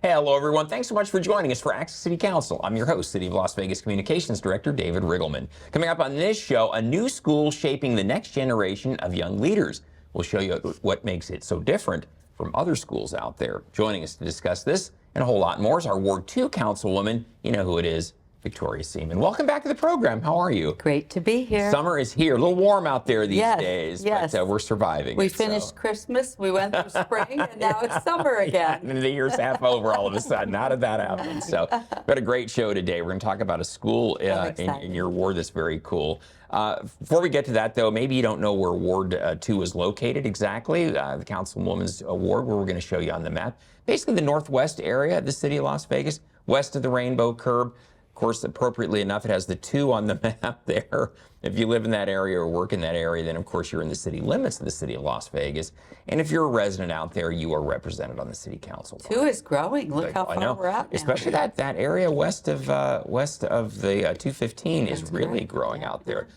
Hey, hello everyone. Thanks so much for joining us for Access City Council. I'm your host, City of Las Vegas Communications Director David Riggleman. Coming up on this show, a new school shaping the next generation of young leaders. We'll show you what makes it so different from other schools out there. Joining us to discuss this and a whole lot more is our Ward 2 Councilwoman. You know who it is, Victoria Seaman. Welcome back to the program. How are you? Great to be here. Summer is here. A little warm out there these days, yes. but we're surviving. We finished Christmas, we went through spring, and now it's summer again. And the year's half over all of a sudden. How did that happen? So we've got a great show today. We're going to talk about a school in your ward that's very cool. Before we get to that, though, maybe you don't know where Ward 2 is located exactly, the Councilwoman's ward, where we're going to show you on the map. Basically the northwest area of the city of Las Vegas, west of the rainbow curve. Of course, appropriately enough, it has the 2 on the map there. If you live in that area or work in that area, then of course you're in the city limits of the city of Las Vegas. And if you're a resident out there, you are represented on the city council. 2 is growing. Look how far we're at now. Especially that area west of the 215 is really growing out there.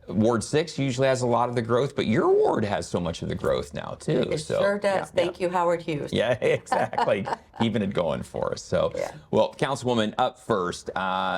Ward 6 usually has a lot of the growth, but your ward has so much of the growth now, too. It sure does. Thank you, Howard Hughes. Yeah, exactly. Keeping it going for us. So, well, Councilwoman, up first,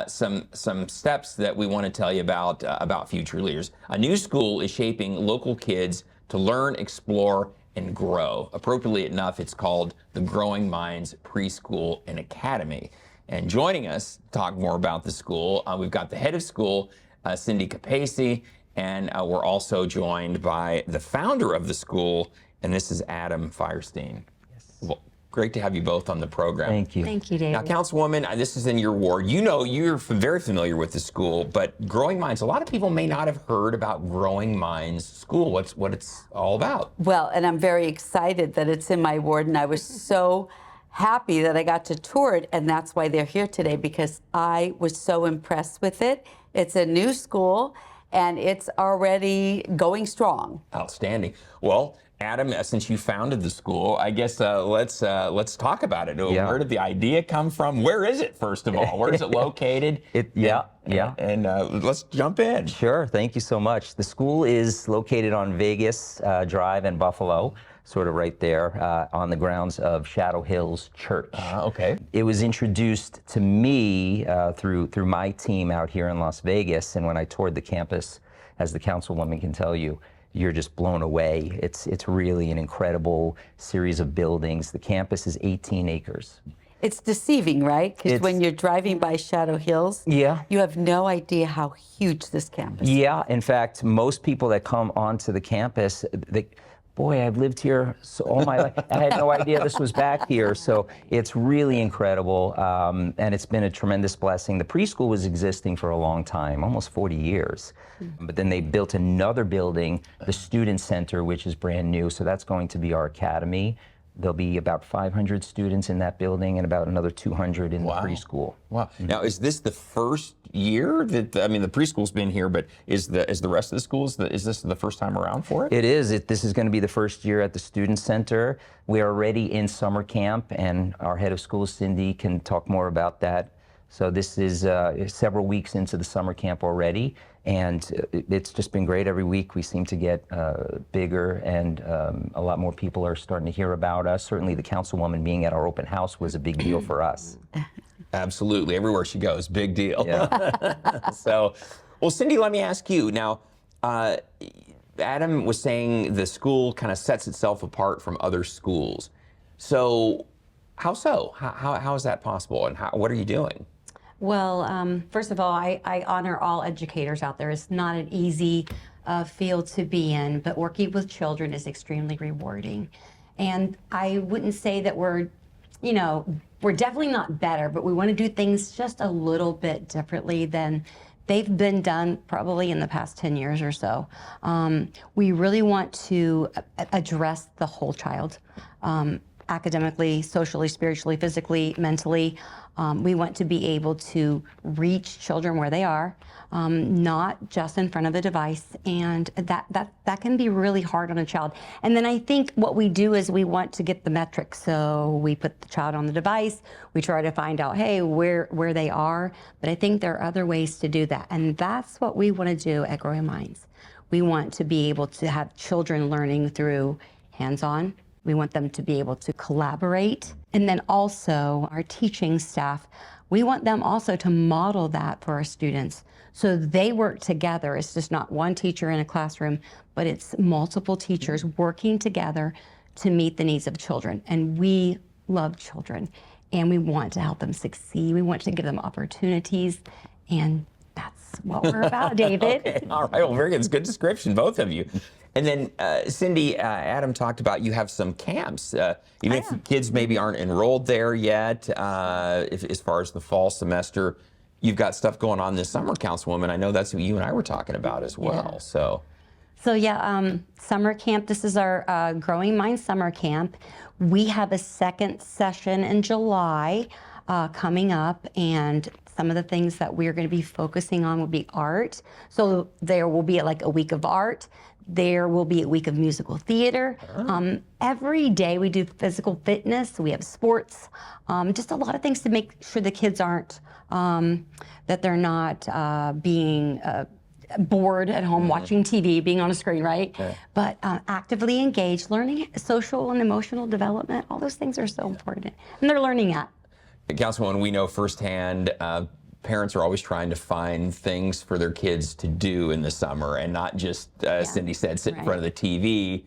some steps that we want to tell you about future leaders. A new school is shaping local kids to learn, explore, and grow. Appropriately enough, it's called the Growing Minds Preschool and Academy. And joining us to talk more about the school, we've got the head of school, Cindy Capacey, and we're also joined by the founder of the school, and this is Adam Firestein. Yes. Well, great to have you both on the program. Thank you. Thank you, David. Now, Councilwoman, this is in your ward. You know, you're very familiar with the school, but Growing Minds, a lot of people may not have heard about Growing Minds School, what it's all about. Well, and I'm very excited that it's in my ward, and I was so happy that I got to tour it, and that's why they're here today, because I was so impressed with it. It's a new school, and it's already going strong. Outstanding. Well, Adam, since you founded the school, I guess let's talk about it. Yeah. Where did the idea come from? Where is it, first of all? Where is it located? And let's jump in. Sure. Thank you so much. The school is located on Vegas Drive in Buffalo, sort of right there on the grounds of Shadow Hills Church. Okay. It was introduced to me through my team out here in Las Vegas, and when I toured the campus, as the councilwoman can tell you, you're just blown away. It's really an incredible series of buildings. The campus is 18 acres. It's deceiving, right? Because when you're driving by Shadow Hills, you have no idea how huge this campus is. Yeah, in fact, most people that come onto the campus, boy, I've lived here all my life. I had no idea this was back here. So it's really incredible, and it's been a tremendous blessing. The preschool was existing for a long time, almost 40 years. But then they built another building, the Student Center, which is brand new. So that's going to be our academy. There'll be about 500 students in that building and about another 200 in the preschool. Wow. Now, is this the first year that, I mean, the preschool's been here, but is the rest of the schools, is this the first time around for it? It is. This is going to be the first year at the Student Center. We are already in summer camp, and our head of school, Cindy, can talk more about that. So this is several weeks into the summer camp already, and it's just been great. Every week we seem to get bigger, and a lot more people are starting to hear about us. Certainly the councilwoman being at our open house was a big deal for us. Absolutely. Everywhere she goes, big deal. Yeah. So, well, Cindy, let me ask you. Now, Adam was saying the school kind of sets itself apart from other schools. So, how so? How is that possible, and what are you doing? Well, first of all, I honor all educators out there. It's not an easy field to be in, but working with children is extremely rewarding. And I wouldn't say that we're definitely not better, but we want to do things just a little bit differently than they've been done probably in the past 10 years or so. We really want to address the whole child, academically, socially, spiritually, physically, mentally. We want to be able to reach children where they are, not just in front of a device, and that can be really hard on a child. And then I think what we do is we want to get the metrics. So we put the child on the device, we try to find out, hey, where they are, but I think there are other ways to do that, and that's what we want to do at Growing Minds. We want to be able to have children learning through hands-on, We want them to be able to collaborate. And then also our teaching staff, we want them also to model that for our students. So they work together. It's just not one teacher in a classroom, but it's multiple teachers working together to meet the needs of children. And we love children, and we want to help them succeed. We want to give them opportunities, and that's what we're about, David. Okay. All right, well, very good. It's a good description, both of you. And then, Cindy, Adam talked about you have some camps. Even if kids maybe aren't enrolled there yet, as far as the fall semester, you've got stuff going on this summer, Councilwoman. I know that's what you and I were talking about as well. So yeah, summer camp, this is our Growing Minds Summer Camp. We have a second session in July coming up, and some of the things that we're going to be focusing on will be art. So there will be like a week of art. There will be a week of musical theater. Every day we do physical fitness. We have sports, just a lot of things to make sure the kids aren't, that they're not being bored at home watching TV, being on a screen, right? But actively engaged, learning social and emotional development, all those things are so important. And they're learning that. Councilwoman, we know firsthand, parents are always trying to find things for their kids to do in the summer and not just, Cindy said, sit in front of the TV.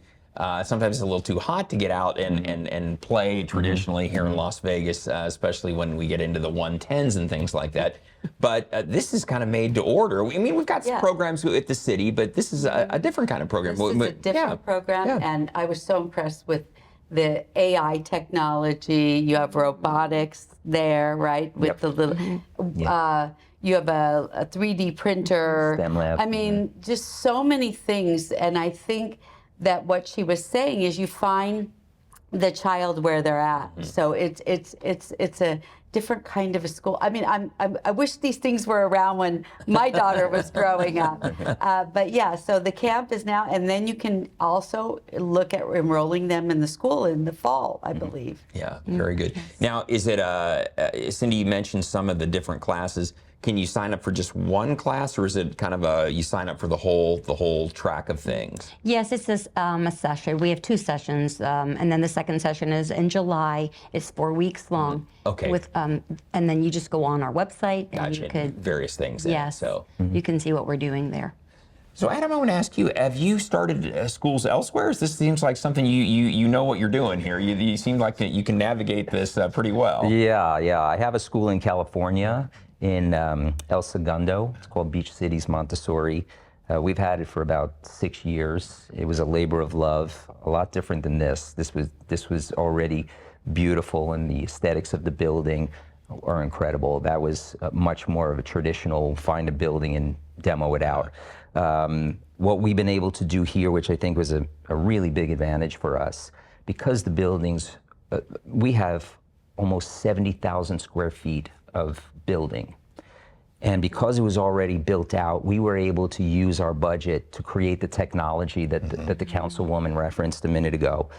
Sometimes it's a little too hot to get out and play traditionally here in Las Vegas, especially when we get into the 110s and things like that. But this is kind of made to order. I mean, we've got some programs at the city, but this is a different kind of program. This is a different program, and I was so impressed with the AI technology. You have robotics there, right? With the little, you have a 3D printer. STEM lab. I mean, just so many things. And I think that what she was saying is you find the child where they're at. So it's a different kind of a school. I mean, I wish these things were around when my daughter was growing up. But yeah, so the camp is now, and then you can also look at enrolling them in the school in the fall, I believe. Yeah, very good. Now, is it, Cindy, you mentioned some of the different classes. Can you sign up for just one class, or is it kind of you sign up for the whole track of things? Yes, it's a session. We have 2 sessions, and then the second session is in July. It's 4 weeks long. Okay. And then you just go on our website and you could various things. Yes. You can see what we're doing there. So Adam, I want to ask you: have you started schools elsewhere? This seems like something you know what you're doing here. You seem like you can navigate this pretty well. Yeah. I have a school in California, in El Segundo. It's called Beach Cities Montessori. We've had it for about 6 years. It was a labor of love, a lot different than this. This was already beautiful, and the aesthetics of the building are incredible. That was much more of a traditional find a building and demo it out. What we've been able to do here, which I think was a really big advantage for us, because the buildings, we have almost 70,000 square feet of building. And because it was already built out, we were able to use our budget to create the technology that the councilwoman referenced a minute ago.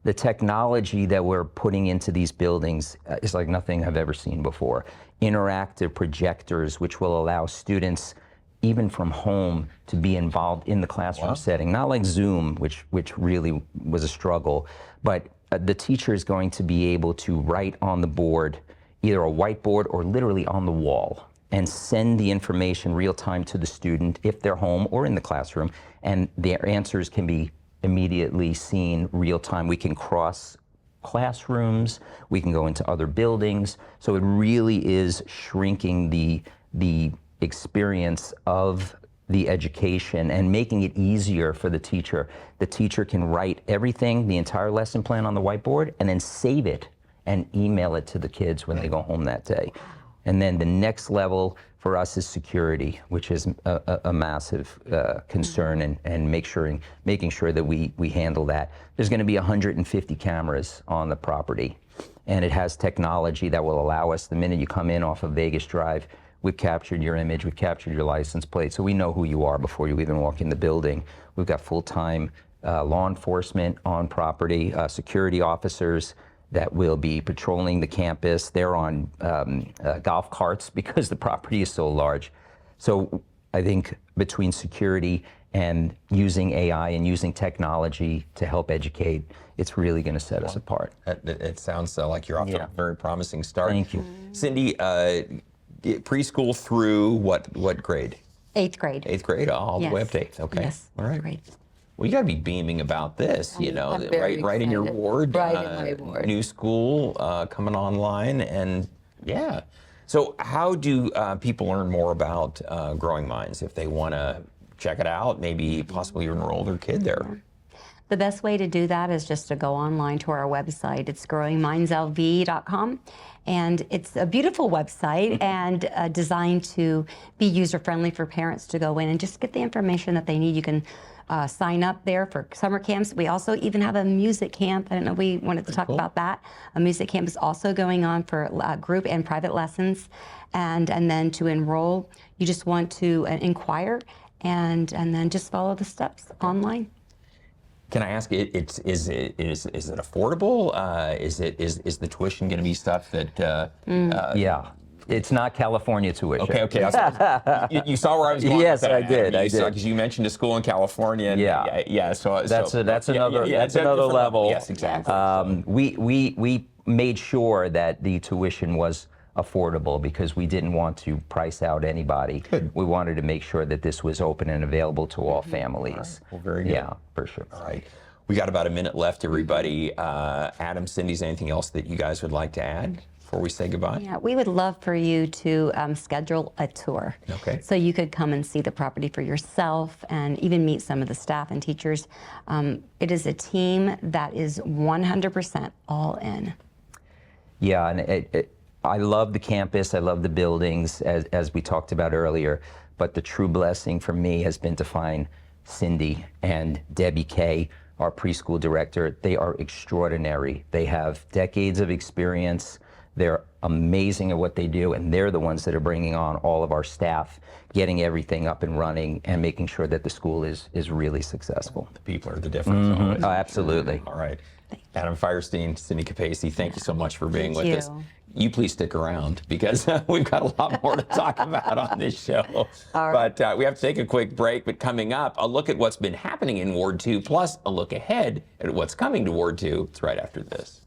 The technology that we're putting into these buildings is like nothing I've ever seen before. Interactive projectors, which will allow students, even from home, to be involved in the classroom setting. Not like Zoom, which really was a struggle, but the teacher is going to be able to write on the board, either a whiteboard or literally on the wall, and send the information real time to the student if they're home or in the classroom, and their answers can be immediately seen real time. We can cross classrooms, we can go into other buildings, so it really is shrinking the experience of the education and making it easier for the teacher. The teacher can write everything, the entire lesson plan on the whiteboard, and then save it and email it to the kids when they go home that day. And then the next level for us is security, which is a massive concern, and making sure that we handle that. There's going to be 150 cameras on the property, and it has technology that will allow us, the minute you come in off of Vegas Drive, we've captured your image, we've captured your license plate, so we know who you are before you even walk in the building. We've got full-time law enforcement on property, security officers that will be patrolling the campus. They're on golf carts because the property is so large. So I think between security and using AI and using technology to help educate, it's really going to set us apart. It sounds like you're off to Yeah. a very promising start. Thank you. Cindy, preschool through what grade? 8th grade. 8th grade, all the way up to Yes. 8th. Okay. Yes. All right. Great. Well, you got to be beaming about this, you know, I'm very right in your excited. ward. Right in my ward. New school coming online, and yeah. So, how do people learn more about Growing Minds if they want to check it out? Maybe possibly enroll their kid there. The best way to do that is just to go online to our website. It's growingmindslv.com. And it's a beautiful website and designed to be user-friendly for parents to go in and just get the information that they need. You can sign up there for summer camps. We also even have a music camp. I don't know, we wanted to talk about that. A music camp is also going on for group and private lessons. And then to enroll, you just want to inquire and then just follow the steps online. Can I ask? Is it affordable? Is the tuition going to be stuff that? Yeah. It's not California tuition. Okay. You saw where I was going. Yes, with that. I did. Because you mentioned a school in California. And Yeah. So That's another it's a another different level. Yes, exactly. We made sure that the tuition was affordable because we didn't want to price out anybody. Good. We wanted to make sure that this was open and available to all families. Well, very good. Yeah, for sure. All right. We got about a minute left, everybody. Adam, Cindy's anything else that you guys would like to add before we say goodbye? Yeah, we would love for you to schedule a tour. Okay. So you could come and see the property for yourself and even meet some of the staff and teachers. It is a team that is 100% all in. Yeah, and I love the campus, I love the buildings, as we talked about earlier, but the true blessing for me has been to find Cindy and Debbie Kay, our preschool director. They are extraordinary. They have decades of experience. They're amazing at what they do, and they're the ones that are bringing on all of our staff, getting everything up and running, and making sure that the school is really successful. The people are the difference. Always. Oh, absolutely. All right. Adam Firestein, Cindy Capacey, thank you so much for being Thank with us. you. You please stick around because we've got a lot more to talk about on this show. But we have to take a quick break. But coming up, a look at what's been happening in Ward 2, plus a look ahead at what's coming to Ward 2. It's right after this.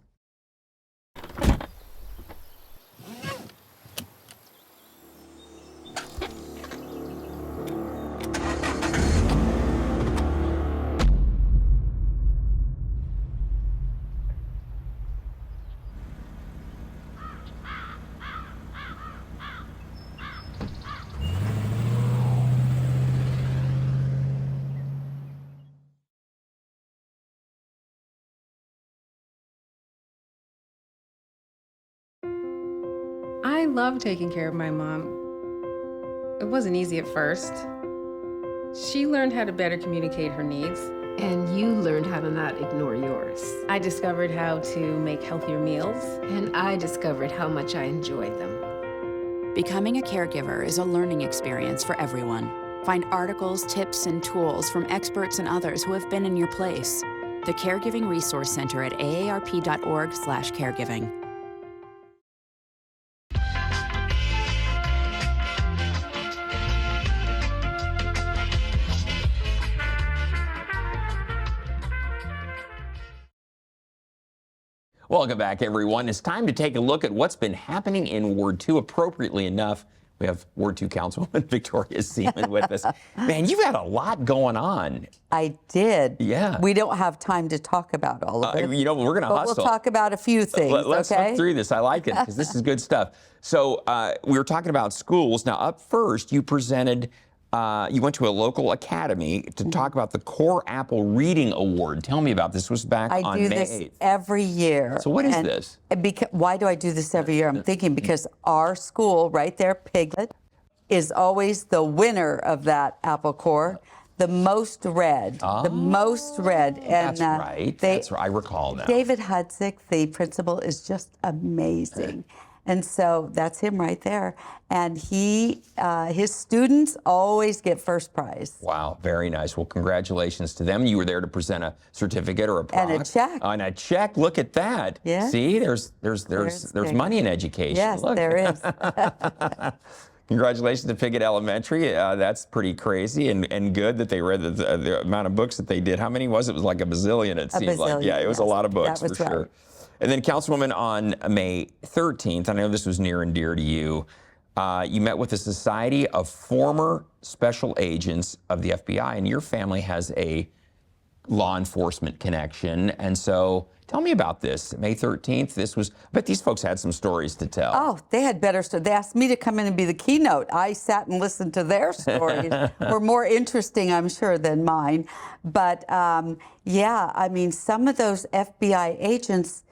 I love taking care of my mom. It wasn't easy at first. She learned how to better communicate her needs. And you learned how to not ignore yours. I discovered how to make healthier meals. And I discovered how much I enjoyed them. Becoming a caregiver is a learning experience for everyone. Find articles, tips, and tools from experts and others who have been in your place. The Caregiving Resource Center at aarp.org/caregiving. Welcome back, everyone. It's time to take a look at what's been happening in Ward 2. Appropriately enough, we have Ward 2 Councilwoman Victoria Seaman with us. Man, you've had a lot going on. I did. Yeah. We don't have time to talk about all of it. You know, we're going to But hustle. we'll talk about a few things, Let's okay? look through this. I like it because this is good stuff. So we were talking about schools. Now, up first, you presented, you went to a local academy to talk about the Core Apple Reading Award. Tell me about this. This was back I on do May this 8th. every year. So what is this? Why do I do this every year? I'm thinking because our school right there, Piglet, is always the winner of that Apple Core. The most read. The most read. And That's right. That's right. I recall now. David Hudzik, the principal, is just amazing. And so that's him right there. And his students always get first prize. Wow, very nice. Well, congratulations to them. You were there to present a certificate or a And a product. check. And a check. Look at that. Yeah. See, there's There's money in education. Yes, Look. there is. Congratulations to Piggott Elementary. That's pretty crazy and good that they read the amount of books that they did. How many was it? It was like a bazillion, it seemed like. Yeah, it was a lot of books for sure. And then, Councilwoman, on May 13th, I know this was near and dear to you, you met with the Society of Former Special Agents of the FBI, and your family has a law enforcement connection. And so tell me about this. May 13th, I bet these folks had some stories to tell. Oh, they had better stories. They asked me to come in and be the keynote. I sat and listened to their stories. Were more interesting, I'm sure, than mine. But yeah, I mean, some of those FBI agents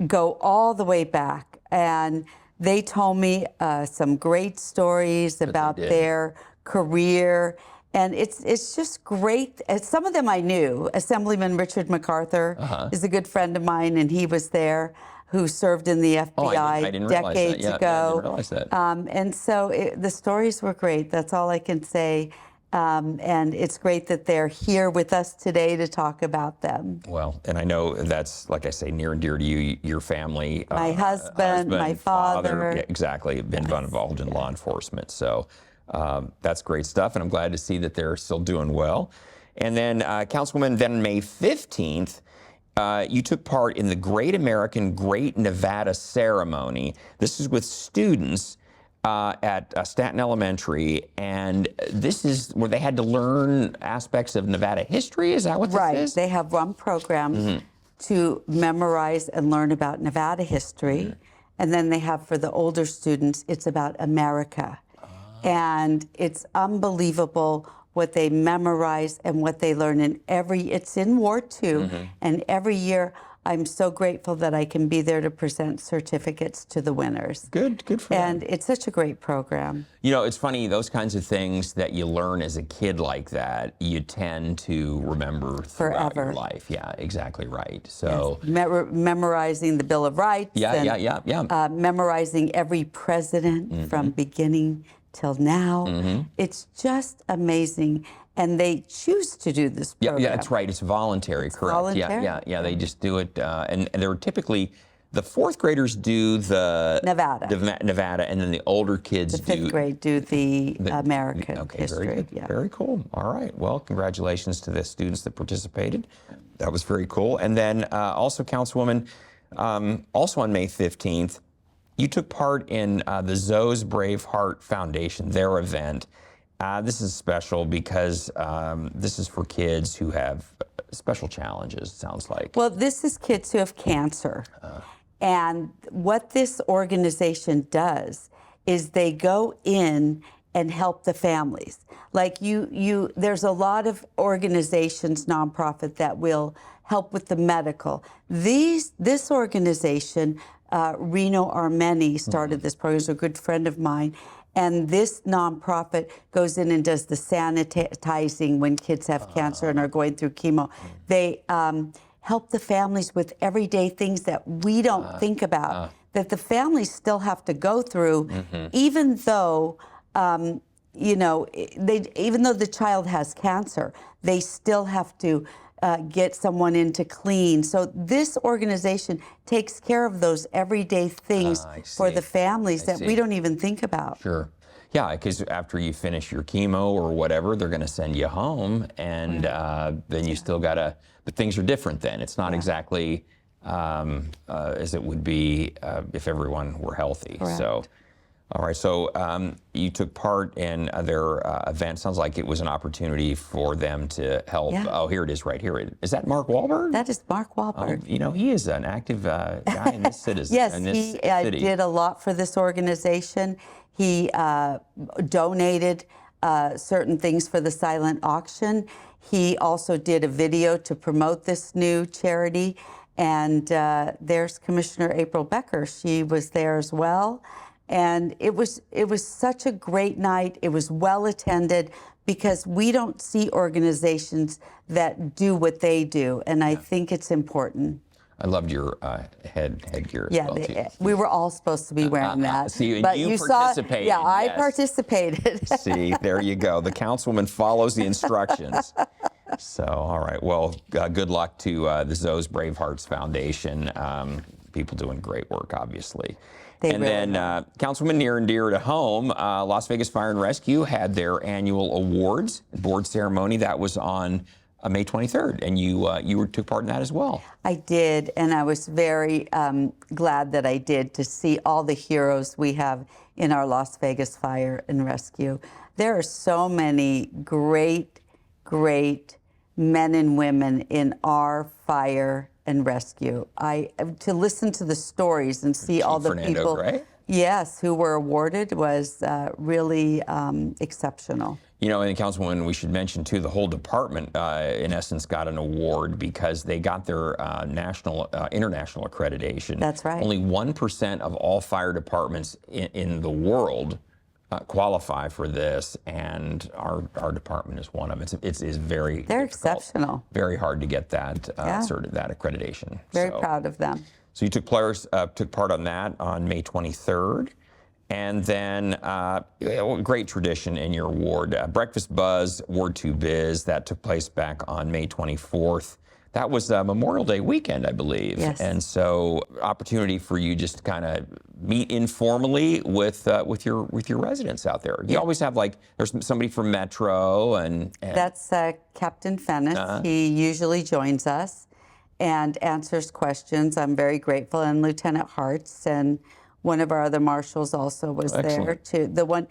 go all the way back. And they told me some great stories about their career. And it's just great. Some of them I knew. Assemblyman Richard MacArthur is a good friend of mine, and he was there, who served in the FBI decades ago. I didn't realize that. And so the stories were great. That's all I can say. And it's great that they're here with us today to talk about them. Well, and I know that's, like I say, near and dear to you, your family. My husband, my father. Yeah, exactly, been involved in law enforcement. So that's great stuff, and I'm glad to see that they're still doing well. And then, Councilwoman, then May 15th, you took part in the Great American Great Nevada ceremony. This is with students at Stanton Elementary, and this is where they had to learn aspects of Nevada history. Is that what this is? Right. They have one program to memorize and learn about Nevada history, and then they have for the older students, it's about America. And it's unbelievable what they memorize and what they learn it's in Ward 2, and every year I'm so grateful that I can be there to present certificates to the winners. Good for them. And it's such a great program. You know, it's funny, those kinds of things that you learn as a kid like that, you tend to remember throughout your life. Yeah, exactly right. So memorizing the Bill of Rights. Yeah. Memorizing every president from beginning till now. It's just amazing. And they choose to do this program. Yeah, that's right. It's voluntary, correct? Voluntary? Yeah. They just do it, and they're typically the fourth graders do the Nevada, and then the older kids the fifth grade do the American history. Very good. Very cool. All right. Well, congratulations to the students that participated. That was very cool. And then also, Councilwoman, also on May 15th, you took part in the Zoe's Brave Heart Foundation, their event. This is special because this is for kids who have special challenges, it sounds like. Well, this is kids who have cancer. And what this organization does is they go in and help the families. Like there's a lot of organizations, nonprofit, that will help with the medical. This organization, Reno Armeni started this program. He's a good friend of mine. And this nonprofit goes in and does the sanitizing when kids have cancer and are going through chemo. They help the families with everyday things that we don't think about, that the families still have to go through, even though, even though the child has cancer, they still have to get someone in to clean. So this organization takes care of those everyday things for the families that we don't even think about. Sure. Yeah, because after you finish your chemo or whatever, they're going to send you home, and then you still got to, but things are different then. It's not exactly as it would be if everyone were healthy. Correct. So. All right, so you took part in their event. Sounds like it was an opportunity for them to help. Yeah. Oh, here it is, right here. Is that Mark Wahlberg? That is Mark Wahlberg. You know, he is an active guy in this city. Yes, he did a lot for this organization. He donated certain things for the silent auction. He also did a video to promote this new charity. And there's Commissioner April Becker. She was there as well. And it was such a great night. It was well attended because we don't see organizations that do what they do, and I think it's important. I loved your headgear. Yeah, as well, we were all supposed to be wearing that. See, but you Saw, participated. yeah, I participated. See, there you go. The councilwoman follows the instructions. So, all right. Well, good luck to the Zoe's Brave Hearts Foundation. People doing great work, obviously. They and really then, Councilwoman, near and dear to home, Las Vegas Fire and Rescue had their annual awards board ceremony. That was on May 23rd, and you took part in that as well. I did, and I was very glad that I did, to see all the heroes we have in our Las Vegas Fire and Rescue. There are so many great, great men and women in our fire and rescue. To listen to the stories and see all the Fernando, people, right? yes, who were awarded was really exceptional. You know, and Councilwoman, we should mention too, the whole department, in essence, got an award because they got their international accreditation. That's right. Only 1% of all fire departments in the world qualify for this, and our department is one of them. It's very They're difficult, exceptional. Very hard to get that Yeah. that accreditation. Very So- proud of them. So you took part on that on May 23rd. And then, great tradition in your ward, Breakfast Buzz, Ward 2 Biz, that took place back on May 24th. That was Memorial Day weekend, I believe. Yes. And so, opportunity for you just to kind of meet informally with your residents out there. You always have there's somebody from Metro and That's Captain Fennis. He usually joins us and answers questions. I'm very grateful. And Lieutenant Hartz, and one of our other marshals also was there Excellent. too. The one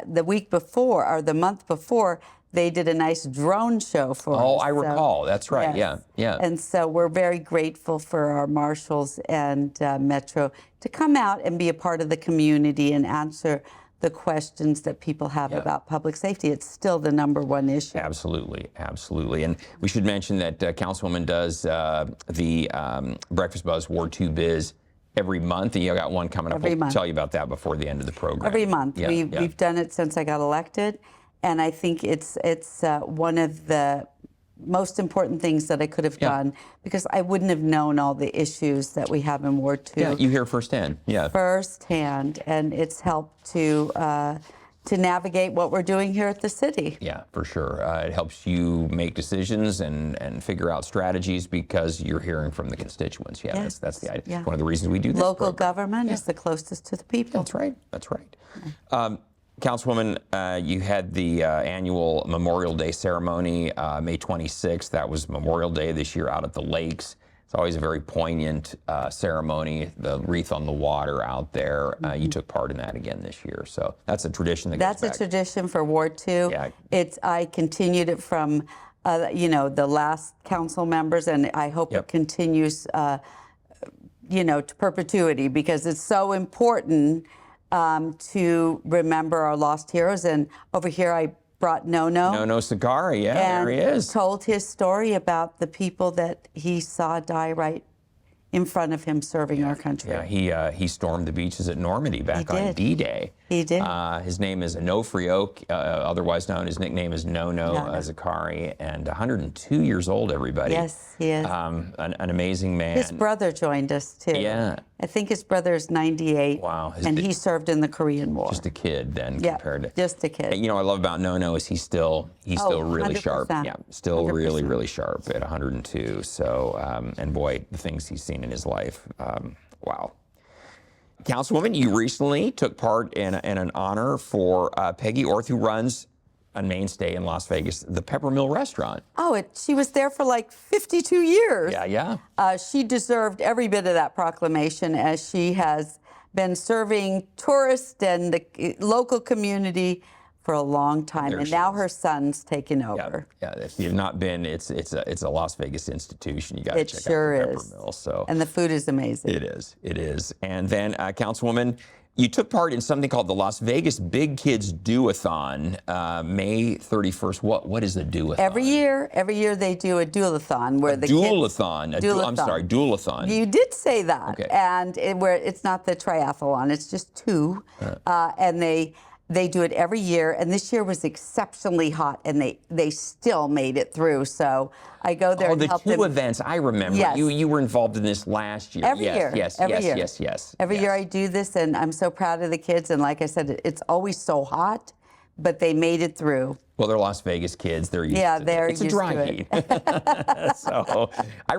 the week before, or the month before, they did a nice drone show for us. Oh, I recall. That's right. Yes. Yeah. And so we're very grateful for our marshals and Metro to come out and be a part of the community and answer the questions that people have about public safety. It's still the #1 issue. Absolutely, absolutely. And we should mention that Councilwoman does the Breakfast Buzz Ward 2 Biz every month, and you got one coming up. Every We'll month. tell you about that before the end of the program. Every month. Yeah, We've done it since I got elected, and I think it's one of the most important things that I could have done, because I wouldn't have known all the issues that we have in Ward 2 Yeah, you hear firsthand. Yeah. firsthand, and it's helped to navigate what we're doing here at the city. Yeah, for sure. It helps you make decisions and figure out strategies because you're hearing from the constituents. Yeah, Yes. that's the idea. Yeah. One of the reasons we do this Local program. government is the closest to the people. That's right. That's right. Councilwoman, you had the annual Memorial Day ceremony, May 26th. That was Memorial Day this year out at the lakes. It's always a very poignant ceremony, the wreath on the water out there. You took part in that again this year. So that's a tradition that goes That's back. a tradition for Ward 2. Yeah. I continued it from, the last council members, and I hope it continues, to perpetuity, because it's so important to remember our lost heroes. And over here, I brought No-No. No Sagari, yeah, and there he is. told his story about the people that he saw die right in front of him serving our country. Yeah, he stormed the beaches at Normandy back on did. D-Day. He did. His name is Onofrio, otherwise known, his nickname is No-No No-No. Zakari, and 102 years old, everybody. Yes, he is. An amazing man. His brother joined us too. Yeah. I think his brother is 98. Wow. And he served in the Korean War. Just a kid then Yeah, compared to. just a kid. You know what I love about No-No is he's still really sharp. 100%. Yeah, still really, 100%. really sharp at 102. So, and boy, the things he's seen in his life, wow. Councilwoman, you recently took part in an honor for Peggy Orth, who runs a mainstay in Las Vegas, the Peppermill Restaurant. Oh, she was there for like 52 years. Yeah. She deserved every bit of that proclamation, as she has been serving tourists and the local community for a long time. There And she now is. her son's taken over. Yeah. If you've not been, it's a Las Vegas institution. You got to It check sure out the is. Peppermill. So And the food is amazing. It is. And then, Councilwoman, you took part in something called the Las Vegas Big Kids Do-a-thon, May 31st. What is a do-a-thon? Every year they do a dual-a-thon where the Dual-a-thon. kids... I'm sorry, dual-a-thon. You did say that. Okay. And where it's not the triathlon, it's just two. And they do it every year. And this year was exceptionally hot, and they still made it through. So I go there and the help two them. events, I remember. Yes. You were involved in this last year. Every year. Yes. Every year I do this, and I'm so proud of the kids. And like I said, it's always so hot, but they made it through. Well, they're Las Vegas kids. They're used Yeah, to they're it's used a dry to heat. it. So I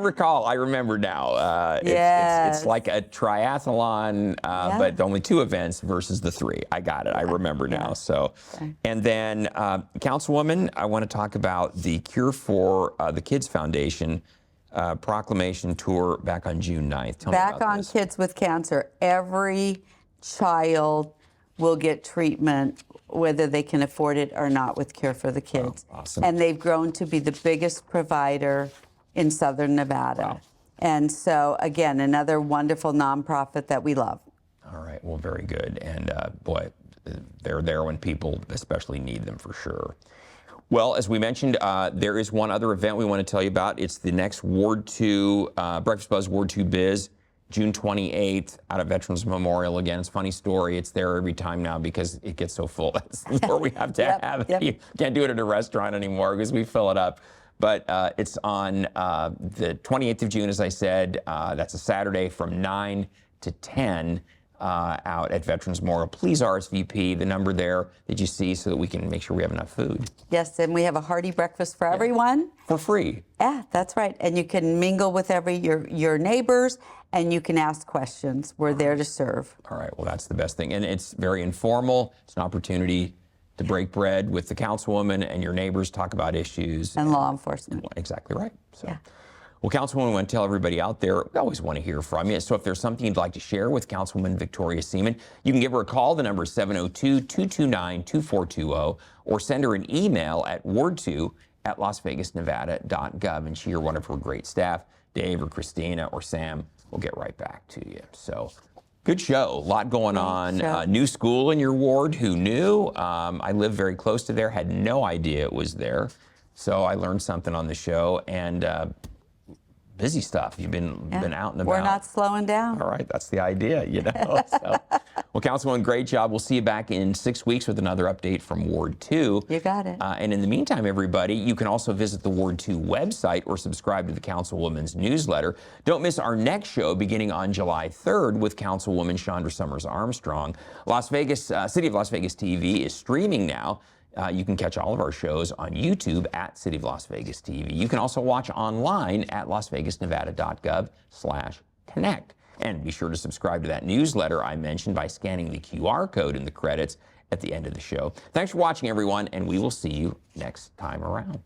remember now. It's like a triathlon, but only 2 events versus the 3. I got it. I remember now. So, and then Councilwoman, I want to talk about the Cure for the Kids Foundation proclamation tour back on June 9th. Tell me about Back on this. Kids with Cancer, every child will get treatment whether they can afford it or not with Cure for the Kids. Wow, awesome. And they've grown to be the biggest provider in Southern Nevada. Wow. And so, again, another wonderful nonprofit that we love. All right, well, very good. And boy, they're there when people especially need them for sure. Well, as we mentioned, there is one other event we want to tell you about. It's the next Ward 2, Breakfast Buzz Ward 2 Biz, June 28th, out at Veterans Memorial. Again, it's a funny story. It's there every time now because it gets so full. That's where we have to have it. You can't do it at a restaurant anymore because we fill it up. But it's on the 28th of June, as I said. That's a Saturday from 9 to 10. Out at Veterans Memorial. Please RSVP, the number there that you see, so that we can make sure we have enough food. Yes, and we have a hearty breakfast for everyone. For free. Yeah, that's right. And you can mingle with your neighbors, and you can ask questions. We're there to serve. All right, well, that's the best thing. And it's very informal. It's an opportunity to break bread with the councilwoman and your neighbors, talk about issues. And law enforcement. Exactly right. So. Yeah. Well, Councilwoman, we want to tell everybody out there, we always want to hear from you. So if there's something you'd like to share with Councilwoman Victoria Seaman, you can give her a call. The number is 702-229-2420, or send her an email at ward2@lasvegasnevada.gov. And she or one of her great staff, Dave or Christina or Sam, will get right back to you. So good show. A lot going on. New school in your ward. Who knew? I live very close to there. Had no idea it was there. So I learned something on the show. And busy stuff. You've been out and about. We're not slowing down. All right, that's the idea, you know. So, well, Councilwoman, great job. We'll see you back in 6 weeks with another update from Ward 2. You got it. And in the meantime, everybody, you can also visit the Ward 2 website or subscribe to the Councilwoman's newsletter. Don't miss our next show beginning on July 3rd with Councilwoman Chandra Summers Armstrong. Las Vegas, City of Las Vegas TV is streaming now. You can catch all of our shows on YouTube at City of Las Vegas TV. You can also watch online at lasvegasnevada.gov/connect. And be sure to subscribe to that newsletter I mentioned by scanning the QR code in the credits at the end of the show. Thanks for watching, everyone, and we will see you next time around.